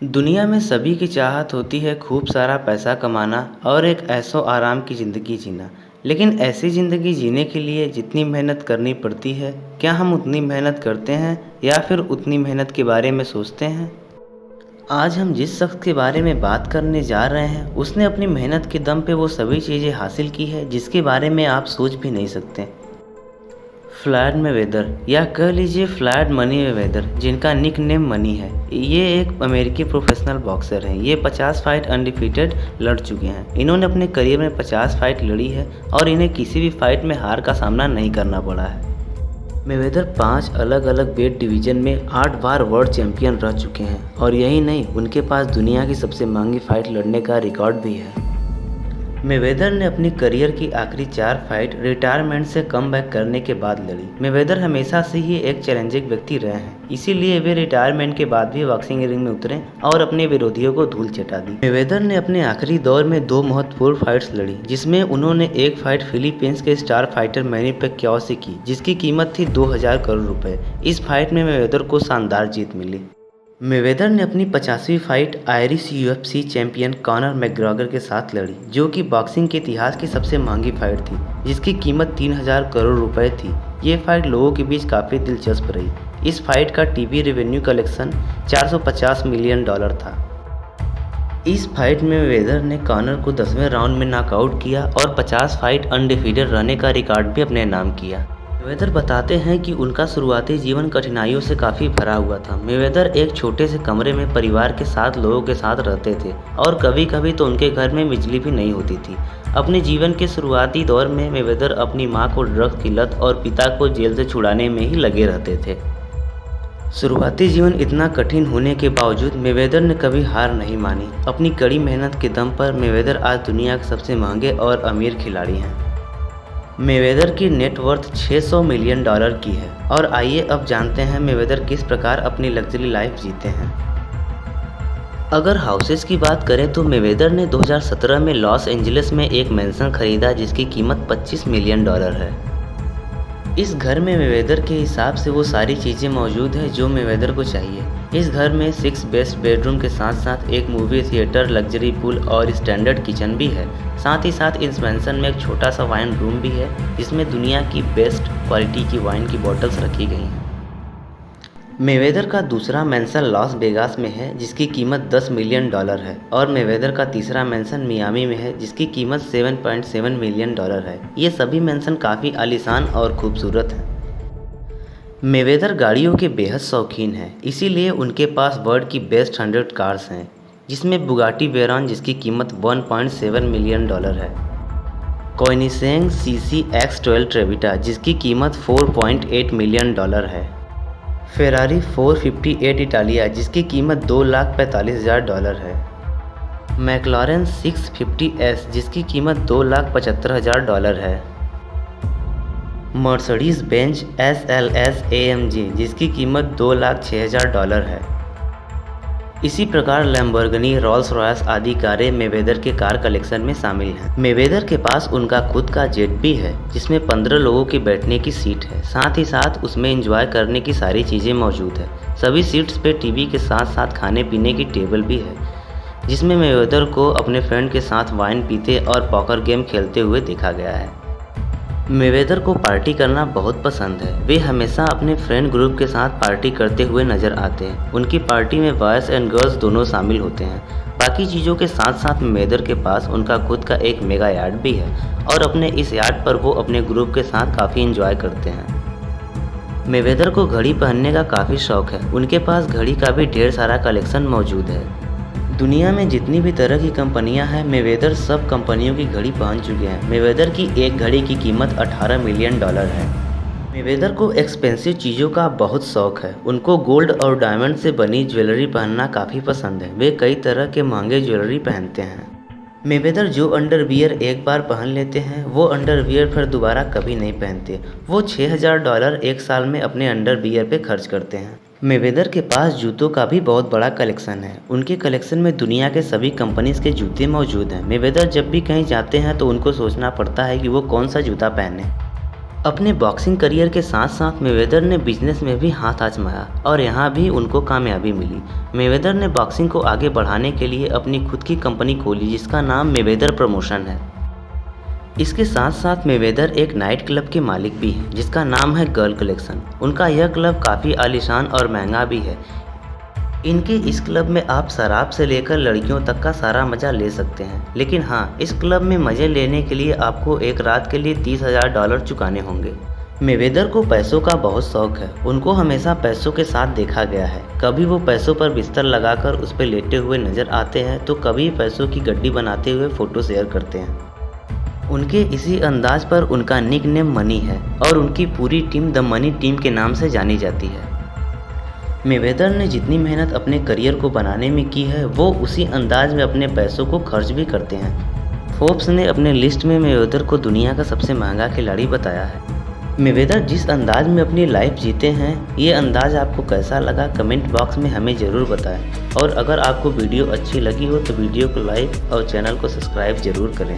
दुनिया में सभी की चाहत होती है खूब सारा पैसा कमाना और एक ऐशो आराम की ज़िंदगी जीना। लेकिन ऐसी ज़िंदगी जीने के लिए जितनी मेहनत करनी पड़ती है, क्या हम उतनी मेहनत करते हैं या फिर उतनी मेहनत के बारे में सोचते हैं? आज हम जिस शख्स के बारे में बात करने जा रहे हैं, उसने अपनी मेहनत के दम पे वो सभी चीज़ें हासिल की है जिसके बारे में आप सोच भी नहीं सकते। फ्लॉयड मेवेदर या कह लीजिए फ्लॉयड मनी मेवेदर, जिनका निक नेम मनी है, ये एक अमेरिकी प्रोफेशनल बॉक्सर हैं। ये 50 फाइट अनडिफीटेड लड़ चुके हैं। इन्होंने अपने करियर में 50 फाइट लड़ी है और इन्हें किसी भी फाइट में हार का सामना नहीं करना पड़ा है। मेवेदर 5 अलग अलग वेट डिवीज़न में 8 बार वर्ल्ड चैंपियन रह चुके हैं और यही नहीं, उनके पास दुनिया की सबसे महंगी फाइट लड़ने का रिकॉर्ड भी है। मेवेदर ने अपनी करियर की आखिरी 4 फाइट रिटायरमेंट से कमबैक करने के बाद लड़ी। मेवेदर हमेशा से ही एक चैलेंजिंग व्यक्ति रहे हैं, इसीलिए वे रिटायरमेंट के बाद भी बॉक्सिंग रिंग में उतरे और अपने विरोधियों को धूल चटा दी। मेवेदर ने अपने आखिरी दौर में 2 महत्वपूर्ण फाइट्स लड़ी, जिसमें उन्होंने एक फाइट फिलीपींस के स्टार फाइटर मैनी पैक्याओ से की, जिसकी कीमत थी 2000 करोड़ रुपए। इस फाइट में मेवेदर को शानदार जीत मिली। मेवेदर ने अपनी 50वीं fight Irish UFC champion Conor McGregor के साथ लड़ी, जो कि बॉक्सिंग के इतिहास की सबसे महंगी फाइट थी, जिसकी कीमत 3000 करोड़ रुपए थी। ये फाइट लोगों के बीच काफ़ी दिलचस्प रही। इस फाइट का टीवी रेवेन्यू कलेक्शन $450 मिलियन था। इस फाइट में मेवेदर ने कॉनर को 10वें राउंड में नॉकआउट किया और 50 फाइट अनडिफीटेड रहने का रिकॉर्ड भी अपने नाम किया। मेवेदर बताते हैं कि उनका शुरुआती जीवन कठिनाइयों से काफ़ी भरा हुआ था। मेवेदर एक छोटे से कमरे में परिवार के 7 लोगों के साथ रहते थे और कभी कभी तो उनके घर में बिजली भी नहीं होती थी। अपने जीवन के शुरुआती दौर में मेवेदर अपनी मां को ड्रग्स की लत और पिता को जेल से छुड़ाने में ही लगे रहते थे। शुरुआती जीवन इतना कठिन होने के बावजूद मेवेदर ने कभी हार नहीं मानी। अपनी कड़ी मेहनत के दम पर मेवेदर आज दुनिया के सबसे महंगे और अमीर खिलाड़ी हैं। मेवेदर की नेटवर्थ $600 मिलियन की है। और आइए अब जानते हैं मेवेदर किस प्रकार अपनी लग्जरी लाइफ जीते हैं। अगर हाउसेस की बात करें तो मेवेदर ने 2017 में लॉस एंजलिस में एक मैंसन खरीदा, जिसकी कीमत $25 मिलियन है। इस घर में मेवेदर के हिसाब से वो सारी चीज़ें मौजूद हैं जो मेवेदर को चाहिए। इस घर में 6 बेस्ट बेडरूम के साथ साथ एक मूवी थिएटर, लग्जरी पूल और स्टैंडर्ड किचन भी है। साथ ही साथ इस मैंसन में एक छोटा सा वाइन रूम भी है, जिसमें दुनिया की बेस्ट क्वालिटी की वाइन की बॉटल्स रखी गई हैं। मेवेदर का दूसरा मैंसन लॉस वेगास में है, जिसकी कीमत $10 मिलियन है और मेवेदर का तीसरा मैंसन मियामी में है, जिसकी कीमत $7.7 मिलियन है। ये सभी मैंसन काफ़ी आलीशान और खूबसूरत हैं। मेवेदर गाड़ियों के बेहद शौकीन हैं, इसीलिए उनके पास वर्ल्ड की बेस्ट 100 कार्स हैं, जिसमें बुगाटी वेरॉन, जिसकी कीमत $1.7 मिलियन है, कोनिसेग CC X12 ट्रेविटा, जिसकी कीमत $4.8 मिलियन है, फेरारी 458 इटालिया, जिसकी कीमत $2,45,000 है, मैकलारेन 650S, जिसकी कीमत $2,75,000 है, मर्सिडीज बेंज SLS AMG, जिसकी कीमत $2,06,000 है। इसी प्रकार लैम्बोर्गिनी, रोल्स रॉयस आदि कारें मेवेदर के कार कलेक्शन में शामिल हैं। मेवेदर के पास उनका खुद का जेट भी है, जिसमें 15 लोगों की बैठने की सीट है। साथ ही साथ उसमें एंजॉय करने की सारी चीज़ें मौजूद है। सभी सीट्स पे टीवी के साथ साथ खाने पीने की टेबल भी है, जिसमें मेवेदर को अपने फ्रेंड के साथ वाइन पीते और पॉकर गेम खेलते हुए देखा गया है। मेवेदर को पार्टी करना बहुत पसंद है। वे हमेशा अपने फ्रेंड ग्रुप के साथ पार्टी करते हुए नजर आते हैं। उनकी पार्टी में बॉयज़ एंड गर्ल्स दोनों शामिल होते हैं। बाकी चीज़ों के साथ साथ मेवेदर के पास उनका खुद का एक मेगा यार्ड भी है और अपने इस यार्ड पर वो अपने ग्रुप के साथ काफ़ी इंजॉय करते हैं। मेवेदर को घड़ी पहनने का काफ़ी शौक है। उनके पास घड़ी का भी ढेर सारा कलेक्शन मौजूद है। दुनिया में जितनी भी तरह की कंपनियां हैं, मेवेदर सब कंपनियों की घड़ी पहन चुके हैं। मेवेदर की एक घड़ी की कीमत $18 मिलियन है। मेवेदर को एक्सपेंसिव चीज़ों का बहुत शौक है। उनको गोल्ड और डायमंड से बनी ज्वेलरी पहनना काफ़ी पसंद है। वे कई तरह के महंगे ज्वेलरी पहनते हैं। मेवेदर जो अंडरवियर एक बार पहन लेते हैं, वो अंडरवियर फिर दोबारा कभी नहीं पहनते। वो $6,000 एक साल में अपने अंडरवियर पे खर्च करते हैं। मेवेदर के पास जूतों का भी बहुत बड़ा कलेक्शन है। उनके कलेक्शन में दुनिया के सभी कंपनीज के जूते मौजूद हैं। मेवेदर जब भी कहीं जाते हैं तो उनको सोचना पड़ता है कि वो कौन सा जूता पहने। अपने बॉक्सिंग करियर के साथ साथ मेवेदर ने बिजनेस में भी हाथ आजमाया और यहाँ भी उनको कामयाबी मिली। मेवेदर ने बॉक्सिंग को आगे बढ़ाने के लिए अपनी खुद की कंपनी खोली जिसका नाम मेवेदर प्रमोशन है। इसके साथ साथ मेवेदर एक नाइट क्लब के मालिक भी हैं जिसका नाम है गर्ल कलेक्शन। उनका यह क्लब काफ़ी आलीशान और महंगा भी है। इनके इस क्लब में आप शराब से लेकर लड़कियों तक का सारा मज़ा ले सकते हैं, लेकिन हाँ, इस क्लब में मज़े लेने के लिए आपको एक रात के लिए $30,000 चुकाने होंगे। मेवेदर को पैसों का बहुत शौक है। उनको हमेशा पैसों के साथ देखा गया है। कभी वो पैसों पर बिस्तर लगाकर उस पर लेटे हुए नजर आते हैं तो कभी पैसों की गड्डी बनाते हुए फ़ोटो शेयर करते हैं। उनके इसी अंदाज पर उनका निक नेम मनी है और उनकी पूरी टीम द मनी टीम के नाम से जानी जाती है। मेवेदर ने जितनी मेहनत अपने करियर को बनाने में की है वो उसी अंदाज में अपने पैसों को खर्च भी करते हैं। फोर्ब्स ने अपने लिस्ट में मेवेदर को दुनिया का सबसे महंगा खिलाड़ी बताया है। मेवेदर जिस अंदाज में अपनी लाइफ जीते हैं, ये अंदाज आपको कैसा लगा कमेंट बॉक्स में हमें ज़रूर बताएं। और अगर आपको वीडियो अच्छी लगी हो तो वीडियो को लाइक और चैनल को सब्सक्राइब ज़रूर करें।